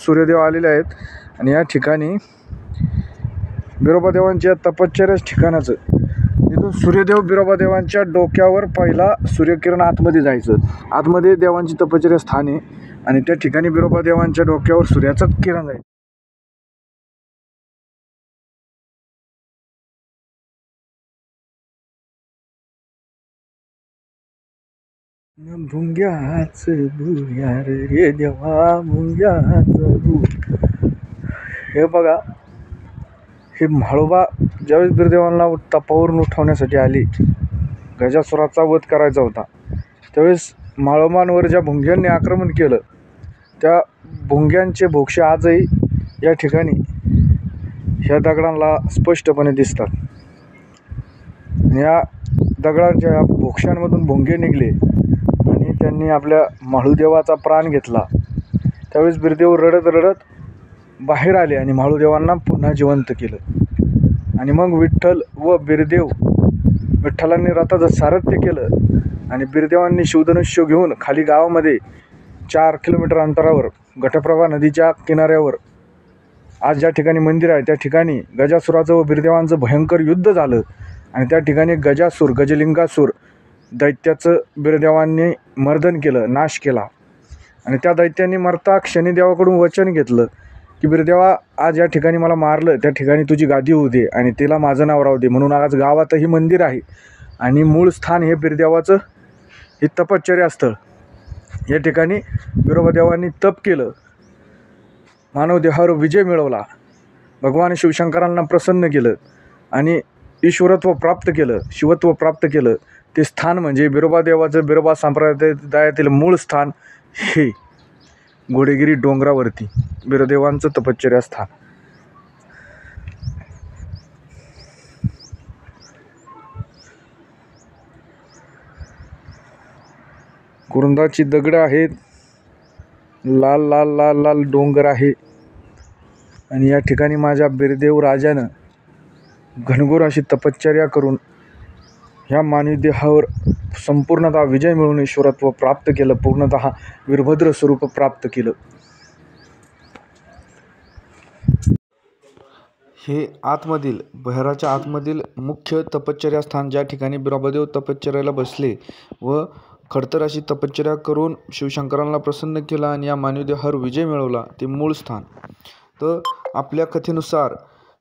सूर्यदेव आलेले आहेत आणि या ठिकाणी बिरोबादेवांच्या तपश्चर्याच ठिकाणाचं इथून सूर्यदेव बिरोबादेवांच्या डोक्यावर पहिला सूर्यकिरण आतमध्ये जायचं. आतमध्ये देवांची तपश्चर्या स्थान आहे आणि त्या ठिकाणी बिरोबादेवांच्या डोक्यावर सूर्याचं किरण जायचं. भुंग्याच भुयार रे देवा भुंग्याच भू. हे बघा, हे म्हाळोबा ज्यावेळेस बिरदेवांना तपावरून उठवण्यासाठी आली, गजासुराचा वध करायचा होता, त्यावेळेस म्हाळोबांवर ज्या भुंग्यांनी आक्रमण केलं त्या भुंग्यांचे भोक्षे आजही या ठिकाणी ह्या दगडांना स्पष्टपणे दिसतात. या दगडांच्या भोक्षांमधून भुंगे निघले आणि त्यांनी आपल्या म्हाळूदेवाचा प्राण घेतला. त्यावेळेस बिरदेव रडत रडत बाहेर आले आणि म्हाळूदेवांना पुन्हा जिवंत केलं. आणि मग विठ्ठल व बिरदेव, विठ्ठलांनी रथाचं सारथ्य केलं आणि बिरदेवांनी शिवधनुष्य घेऊन खाली गावामध्ये 4 किलोमीटर अंतरावर घटप्रभा नदीच्या किनाऱ्यावर आज ज्या ठिकाणी मंदिर आहे त्या ठिकाणी गजासुराचं व बिरदेवांचं भयंकर युद्ध झालं. आणि त्या ठिकाणी गजासूर, गजलिंगासूर दैत्याचं बिरदेवांनी मर्दन केलं, नाश केला. आणि त्या दैत्यांनी मरता क्षणी देवाकडून वचन घेतलं की बिरदेवा, आज या ठिकाणी मला मारलं, त्या ठिकाणी तुझी गादी होऊ दे आणि तिला माझं नाव राहू दे. म्हणून आज गावातही मंदिर आहे आणि मूळ स्थान हे बिरदेवाचं हे तपश्चर्या स्थळ. या ठिकाणी बिरोबादेवांनी तप केलं, मानव देहावर विजय मिळवला, भगवान शिवशंकरांना प्रसन्न केलं आणि ईश्वरत्व प्राप्त केलं, शिवत्व प्राप्त केलं. ते स्थान म्हणजे बिरोबादेवाचं बिरोबा संप्रदायातील मूळ स्थान हे घोडेगिरी डोंगरावरती बिरदेवांचं तपश्चर्या स्थान. कुरुंदाची दगडं आहेत, लाल लाल लाल लाल डोंगर आहे आणि या ठिकाणी माझ्या बिरदेव राजानं घनघोर अशी तपश्चर्या करून ह्या मानवी देहावर संपूर्णतः विजय मिळवून ईश्वरत्व प्राप्त केलं, पूर्णतः वीरभद्र स्वरूप प्राप्त केलं. हे आतमधील भैराच्या आतमधील मुख्य तपश्चर्या स्थान, ज्या ठिकाणी बिरोबादेव तपश्चर्याला बसले व खडतर अशी तपश्चर्या करून शिवशंकरांना प्रसन्न केला आणि या मानवी देहावर विजय मिळवला, ते मूळ स्थान. तर आपल्या कथेनुसार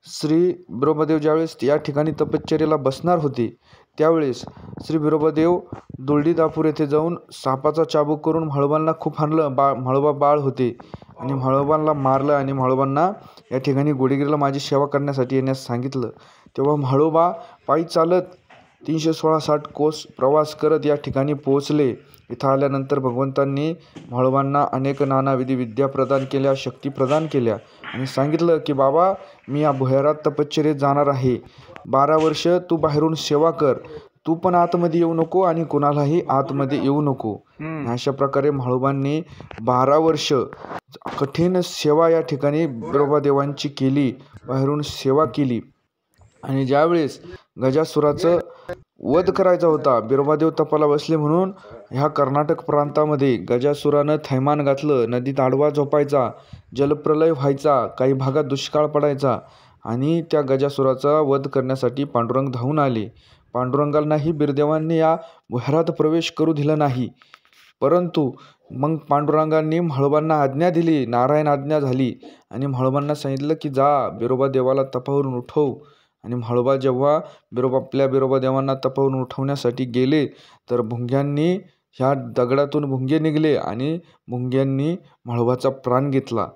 श्री बिरोबादेव ज्यावेळेस या ठिकाणी तपश्चर्याला बसणार होते त्यावेळेस श्री बिरोबादेव दुलडीदापूर येथे जाऊन सापाचा चाबूक करून म्हाळोबांना खूप हाणलं. म्हाळोबा बाळ होते आणि म्हाळोबांना मारलं आणि म्हाळोबांना या ठिकाणी घोडेगिरीला माझी सेवा करण्यासाठी येण्यास सांगितलं. तेव्हा म्हाळोबा पायी चालत 316 कोस प्रवास करत या ठिकाणी पोहोचले. इथं आल्यानंतर भगवंतांनी म्हाळोबांना अनेक नानाविधी विद्या प्रदान केल्या, शक्ती प्रदान केल्या आणि सांगितलं की बाबा, मी या भुयारात तपश्चर्येत जाणार आहे, 12 वर्ष तू बाहेरून सेवा कर, तू पण आतमध्ये येऊ नको आणि कुणालाही आतमध्ये येऊ नको. अशा प्रकारे म्हाळोबांनी 12 वर्ष कठीण सेवा या ठिकाणी बिरोबादेवांची केली, बाहेरून सेवा केली. आणि ज्यावेळेस गजासुराचं वध करायचा होता, बिरोबादेव तपाला बसले म्हणून ह्या कर्नाटक प्रांतामध्ये गजासुरानं थैमान घातलं. नदीत आडवा झोपायचा, जलप्रलय व्हायचा, काही भागात दुष्काळ पडायचा आणि त्या गजासुराचा वध करण्यासाठी पांडुरंग धावून आले. पांडुरंगांनाही बिरदेवांनी या भुयारात प्रवेश करू दिला नाही. परंतु मग पांडुरंगांनी म्हाळोबांना आज्ञा दिली, नारायण आज्ञा झाली आणि म्हाळोबांना सांगितलं की जा बिरोबा देवाला तपावरून उठव. आणि म्हाळोबा जेव्हा आपल्या बिरोबादेवांना तपावरून उठवण्यासाठी गेले तर भुंग्यांनी, ह्या दगडातून भुंगे निघले आणि भुंग्यांनी म्हाळोबाचा प्राण घेतला.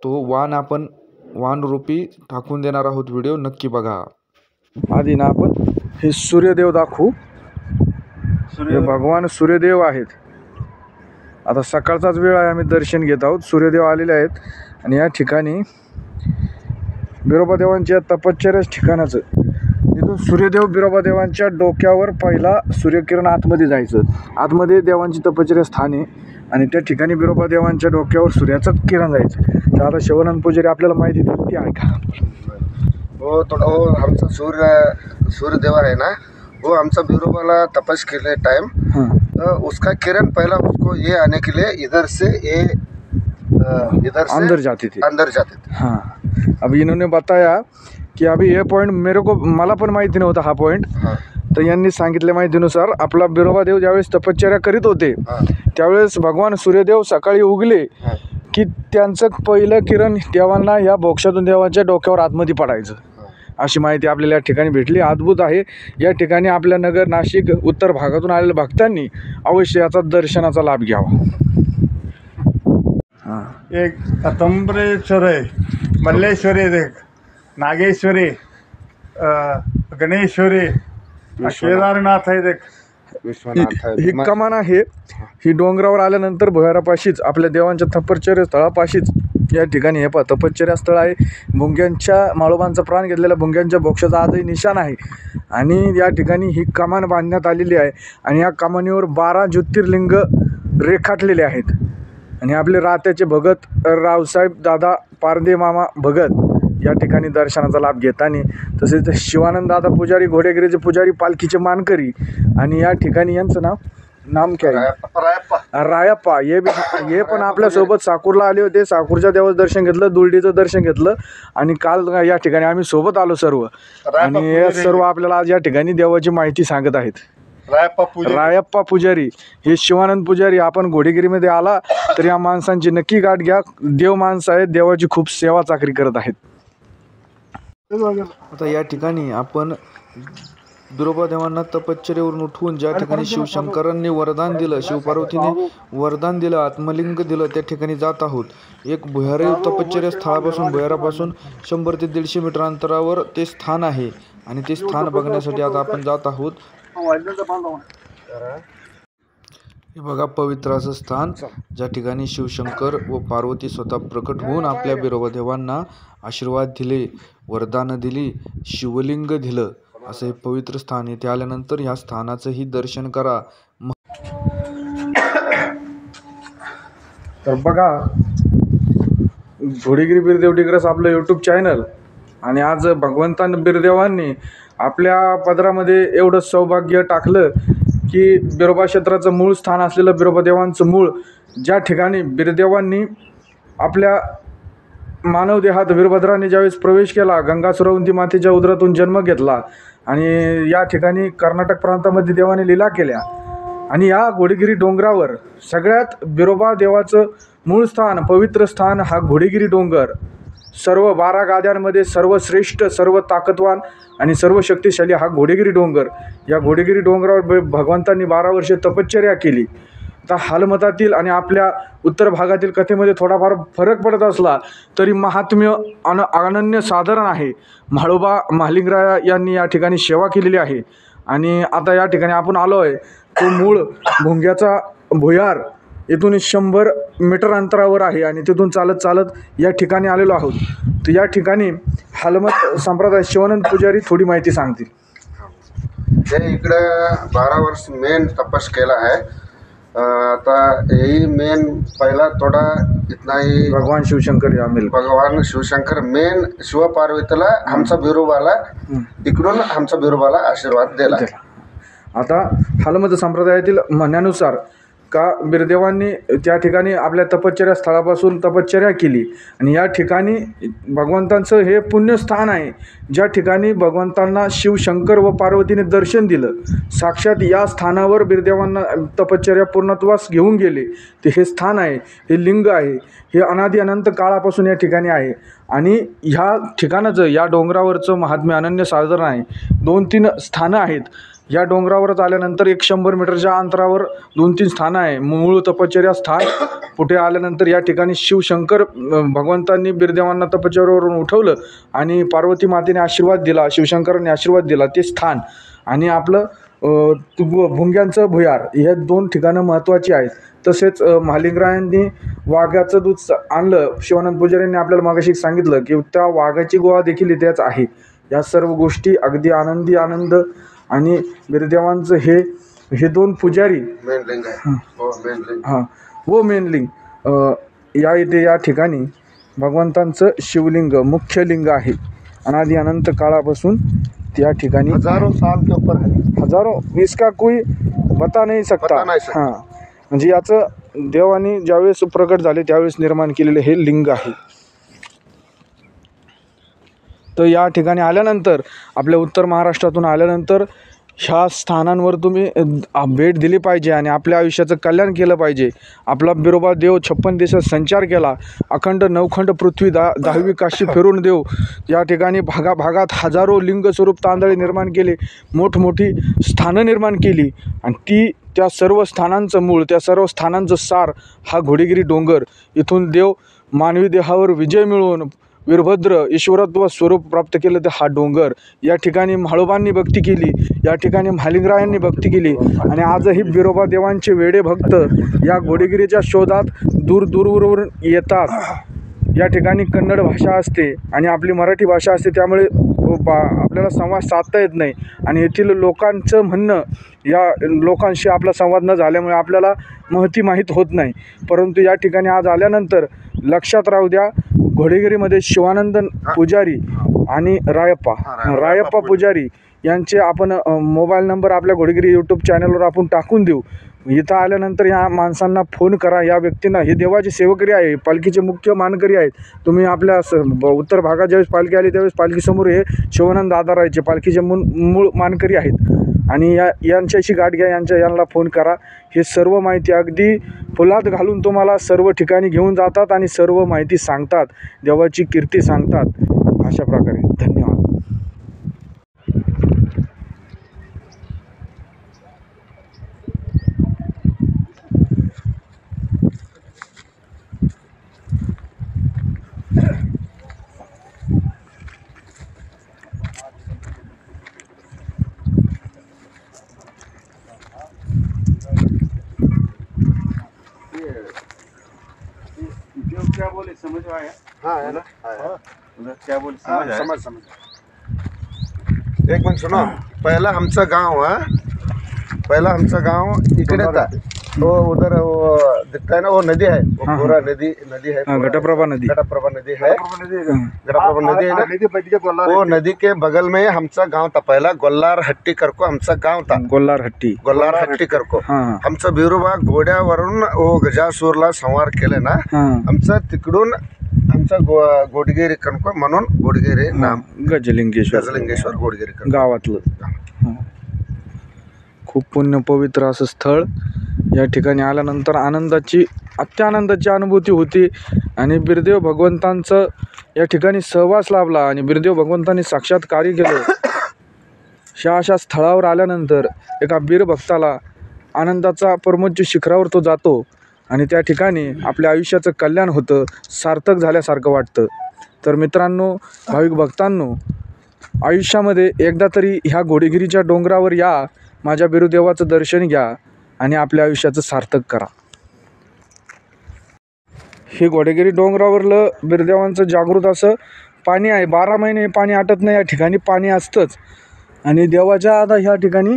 तो वाण आपण वानरूपी टाकून देणार आहोत, व्हिडिओ नक्की बघा. आधी ना आपण हे सूर्यदेव दाखवू. हे भगवान सूर्यदेव आहेत. आता सकाळचाच वेळ आहे, आम्ही दर्शन घेत आहोत. सूर्यदेव आलेले आहेत आणि या ठिकाणी बिरोबादेवांच्या तपश्चर्याच ठिकाणाचं इथून सूर्यदेव बिरोबादेवांच्या डोक्यावर पहिला सूर्यकिरण आतमध्ये जायचं. आतमध्ये देवांची तपश्चर्या स्थान आहे आणि त्या ठिकाणी बिरोबादेवांच्या डोक्यावर सूर्याचं किरण जायचं. तर आता शिवानंद पुजारी आपल्याला माहिती देते आहे का? वो थोड़ा वो हमचा सूर्यदेव है ना, वो हमचा बिरोबाला तपस के लिए टाइम, तो उसका किरण पहला उसको ये आने के लिए इधर से ये इधर से अंदर जाते थे। अंदर जाते थे। हाँ, अभी इन्होंने बताया की अभी हे पॉईंट मेरे को मला पण माहिती नव्हता हा पॉईंट। हाँ तर यांनी सांगितल्या माहितीनुसार आपला बिरोबा देव ज्यावेळेस तपश्चर्या करीत होते हाँ त्यावेळेस भगवान सूर्यदेव सकाळी उगले हाँ की त्यांचं पहिलं किरण देवांना या बोक्षातून देवाच्या डोक्यावर आतमध्ये पडायचं, अशी माहिती आपल्याला या ठिकाणी भेटली। अद्भुत आहे। या ठिकाणी आपल्या नगर नाशिक उत्तर भागातून आलेल्या भक्तांनी अवश्य याचा दर्शनाचा लाभ घ्यावा। हां, एक अतंबरेश्वर आहे, मल्लेश्वरी आहे, एक नागेश्वरी, गणेश्वरी, केदारनाथ आहे, एक विश्वनाथ है। ही कमान आहे। ही डोंगरावर आल्यानंतर भुयारापाशीच आपल्या देवांच्या तपश्चर्या स्थळापाशीच या ठिकाणी हे पहा तपश्चर्या स्थळ आहे। भुंग्यांच्या माळोबांचा प्राण घेतलेल्या भुंग्यांच्या बोक्षाचा आजही निशाण आहे आणि या ठिकाणी ही कमान बांधण्यात आलेली आहे आणि या कमानीवर 12 ज्योतिर्लिंग रेखाटलेले आहेत आणि आपले रात्याचे भगत रावसाहेब दादा पारदे मामा भगत या ठिकाणी दर्शनाचा लाभ घेताना, तसेच शिवानंद दादा पुजारी घोडेगिरीचे पुजारी पालखीचे मानकरी आणि या ठिकाणी यांचं नाम काय आहे? रायप्पा हे पण आपल्यासोबत साकूरला आले होते। साकूरच्या देवाचं दर्शन घेतलं, दुलडीचं दर्शन घेतलं आणि काल या ठिकाणी आम्ही सोबत आलो सर्व आणि हे सर्व आपल्याला आज या ठिकाणी देवाची माहिती सांगत आहेत। रायप्पा पुजारी हे शिवानंद पुजारी, आपण घोडेगिरीमध्ये आला तर या माणसांची नक्की गाठ घ्या। देव माणसं आहेत, देवाची खूप सेवा चाकरी करत आहेत। आता या ठिकाणी आपण बिरोबा देवांना तपश्चर्येवरून उठवून ज्या ठिकाणी शिवशंकरांनी वरदान दिलं, शिवपार्वतीने वरदान दिलं, आत्मलिंग दिलं, त्या ठिकाणी जात आहोत। एक भुयारी तपश्चर्या स्थळापासून भुयारापासून 100 ते 150 मीटर अंतरावर ते स्थान आहे आणि ते स्थान बघण्यासाठी आता आपण जात आहोत। हे बघा पवित्र असं स्थान, ज्या ठिकाणी शिवशंकर व पार्वती स्वतः प्रकट होऊन आपल्या बिरोबा देवांना आशीर्वाद दिले, वरदान दिली, शिवलिंग दिलं, असं हे पवित्र स्थान। येथे आल्यानंतर ह्या स्थानाचंही दर्शन करा। तर बघा घोडेगिरी बिरदेव डिग्रस आपलं यूट्यूब चॅनल आणि आज भगवंतान बिरदेवांनी आपल्या पदरामध्ये एवढं सौभाग्य टाकलं की बिरोबा क्षेत्राचं मूळ स्थान असलेलं बिरोबा देवांचं मूळ, ज्या ठिकाणी बिरदेवांनी आपल्या मानव देहात वीरभद्राने ज्यावेळेस प्रवेश केला, गंगा सुरवंती मातेच्या उदरातून जन्म घेतला आणि या ठिकाणी कर्नाटक प्रांतामध्ये देवाने लीला केल्या आणि या घोडेगिरी डोंगरावर सगळ्यात बिरोबा देवाचं मूळ स्थान, पवित्र स्थान हा घोडेगिरी डोंगर। सर्व 12 गाद्यांमध्ये सर्वश्रेष्ठ, सर्व ताकदवान आणि सर्व शक्तिशाली हा घोडेगिरी डोंगर। या घोडेगिरी डोंगरावर भगवंतांनी 12 वर्षे तपश्चर्या केली। आता हालमतातील आणि आपल्या उत्तर भागातील कथेमध्ये थोडाफार फरक पडत असला तरी महात्म्य अनन्य साधारण आहे। म्हाळोबा महालिंगराया यांनी या ठिकाणी सेवा केलेली आहे आणि आता या ठिकाणी आपण आलो आहे तो मूळ भुंग्याचा भुयार इथून 100 मीटर अंतरावर आहे आणि तिथून चालत चालत या ठिकाणी आलेलो आहोत। तर या ठिकाणी हालमत संप्रदाय शिवानंद पुजारी थोडी माहिती सांगतील। हे इकडे 12 वर्ष मेन तपस केला आहे। आता यही मेन पहिला थोडा इतना ही भगवान शिवशंकर या मिल भगवान शिवशंकर मेन शिव पार्वतीला आमचा बिरोबाला इकडून आमचा बिरोबाला आशीर्वाद दिला। आता हालमत संप्रदायातील म्हणण्यानुसार का बिरदेवांनी त्या ठिकाणी आपल्या तपश्चर्या स्थळापासून तपश्चर्या केली आणि या ठिकाणी भगवंतांचं हे पुण्यस्थान आहे, ज्या ठिकाणी भगवंतांना शिवशंकर व पार्वतीने दर्शन दिलं। साक्षात या स्थानावर बिरदेवांना तपश्चर्या पूर्णत्वास घेऊन गेले। ते हे स्थान आहे, हे लिंग आहे, हे अनादी अनंत काळापासून या ठिकाणी आहे आणि ह्या ठिकाणाचं, या डोंगरावरचं महात्म्य अनन्य साधारण आहे। 2-3 स्थानं आहेत। या डोंगरावरच आल्यानंतर 100 मीटरच्या अंतरावर 2-3 स्थानं आहे। मूळ तपश्चर्या स्थान, पुढे आल्यानंतर या ठिकाणी शिवशंकर भगवंतांनी बिरदेवांना तपश्चर्यावरून उठवलं आणि पार्वती मातेने आशीर्वाद दिला, शिवशंकरांनी आशीर्वाद दिला, ते स्थान आणि आपलं भुंग्यांचं भुयार, हे 2 ठिकाणं महत्त्वाची आहेत। तसेच महालिंगरायांनी वाघाचं दूध आणलं, शिवानंद पुजाऱ्यांनी आपल्याला मागाशी सांगितलं की त्या वाघाची गुहा देखील इथेच आहे। या सर्व गोष्टी अगदी आनंदी आनंद आणि बिरदेवांचं हे 2 पुजारी मेन लिंग आहे, हो मेन लिंग, हां वो मेन लिंग या इथे या ठिकाणी भगवंतांचं शिवलिंग मुख्य लिंग आहे। अनादि अनंत काळापासून त्या ठिकाणी हजारों साल के ऊपर है, हजारों, इसका कोई बता नहीं सकता। बता नहीं सकता। हां म्हणजे याचं देवाने ज्यावेळेस प्रकट झाले त्यावेळेस निर्माण केलेले हे लिंग आहे. तर या ठिकाणी आल्यानंतर, आपल्या उत्तर महाराष्ट्रातून आल्यानंतर ह्या स्थानांवर तुम्ही भेट दिली पाहिजे आणि आपल्या आयुष्याचं कल्याण केलं पाहिजे. आपला बिरोबा देव 56 देशात संचार केला. अखंड नवखंड पृथ्वी 10वी काशी फिरून देव या ठिकाणी भागाभागात हजारो लिंगस्वरूप तांदळे निर्माण केले, मोठमोठी स्थानं निर्माण केली आणि त्या सर्व स्थानांचं मूळ, त्या सर्व स्थानांचं सार हा घोडेगिरी डोंगर. इथून देव मानवी देहावर विजय मिळवून वीरभद्र ईश्वरत्व स्वरूप प्राप्त केलं ते हा डोंगर. या ठिकाणी म्हाळोबांनी भक्ती केली, या ठिकाणी महालिंगरायांनी भक्ती केली आणि आजही बिरोबा देवांचे वेडे भक्त या घोडेगिरीच्या शोधात दूरवरून येतात. या ठिकाणी कन्नड भाषा असते आणि आपली मराठी भाषा असते, त्यामुळे आपल्याला संवाद साधता येत नाही आणि येथील लोकांचं म्हणणं, या लोकांशी आपला संवाद न झाल्यामुळे आपल्याला महती माहीत होत नाही. परंतु या ठिकाणी आज आल्यानंतर लक्षात राहू द्या, घोडेगिरीमध्ये शिवानंद पुजारी आणि रायप्पा पुजारी यांचे आपण मोबाईल नंबर आपल्या घोडेगिरी यूट्यूब चॅनलवर आपण टाकून देऊ. इथं आल्यानंतर ह्या माणसांना फोन करा. या व्यक्तींना, हे देवाचे सेवकरी आहे, पालखीचे मुख्य मानकरी आहेत. तुम्ही आपल्या उत्तर भागात ज्यावेळेस पालखी आली त्यावेळेस पालखीसमोर हे शिवानंद दादा राहायचे, पालखीचे मूळ मानकरी आहेत आणि यांच्याशी गाठ घ्या, यांना फोन करा. हे सर्व माहिती अगदी फुलात घालून तुम्हाला सर्व ठिकाणी घेऊन जातात आणि सर्व माहिती सांगतात, देवाची कीर्ती सांगतात. अशा प्रकारे. धन्यवाद. क्या बोले समझ में आया? हाँ है ना, उधर क्या बोले समझ. एक मिनिट सुनो. पहिला आमचा गाव इकडे था. वो उधर वो दिखता है ना, वो नदी है, वो पूरा नदी है, घटप्रभा नदी है. घटप्रभा नदी है ना. वो नदी के बगल में आमचा गाव था. पहिला गोल्हार हट्टी करको आमचा गाव था. गोल्हार हट्टी करको आमचा बिरोबा घोड्यावरून वो गजासूरला संहार केले ना, आमचा तिकडून आमचा घोडगिरी कनको म्हणून घोडगिरी नाम. गजलिंगेश्वर घोडगिरी गावातलं खूप पुण्य पवित्र असं स्थळ. या ठिकाणी आल्यानंतर अत्यानंदाची अनुभूती होती आणि बिरदेव भगवंतांचं या ठिकाणी सहवास लाभला आणि बिरदेव भगवंतांनी साक्षात्कारी केलं. अशा स्थळावर आल्यानंतर एका बीर भक्ताला आनंदाचा परमोच्च शिखरावर तो जातो आणि त्या ठिकाणी आपल्या आयुष्याचं कल्याण होतं, सार्थक झाल्यासारखं वाटतं. तर मित्रांनो, भाविक भक्तांनो, आयुष्यामध्ये एकदा तरी ह्या घोडेगिरीच्या डोंगरावर या, माझ्या बिरुदेवाचं दर्शन घ्या आणि आपल्या आयुष्याचं सार्थक करा. हे घोडेगिरी डोंगरावरलं बिरदेवांचं जागृत असं पाणी आहे. 12 महिने पाणी आटत नाही. या ठिकाणी पाणी असतंच आणि देवाच्या आता ह्या ठिकाणी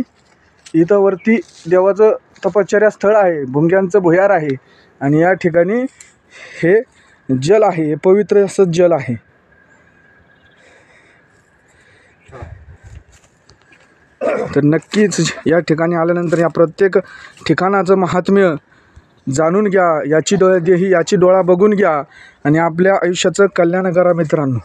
इथं वरती देवाचं तपश्चर्या स्थळ आहे, भुंग्यांचं भुयार आहे आणि या ठिकाणी हे जल आहे, हे पवित्र असं जल आहे. तर नक्कीच या ठिकाणी आल्यानंतर या प्रत्येक ठिकाणाचं महात्म्य जाणून घ्या, याची डोळा बघून घ्या आणि आपल्या आयुष्याचं कल्याण करा मित्रांनो.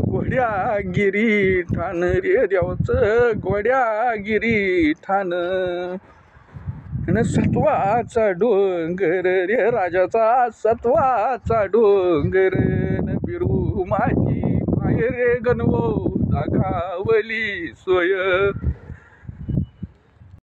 घोड्यागिरी ठाण रे देवाचं, घोड्यागिरी ठाण सत्वाचा डोंगर रे राजाचा, सत्वाचा डोंगर न बिरू माझी माय रे गणवो दाखावली सोय.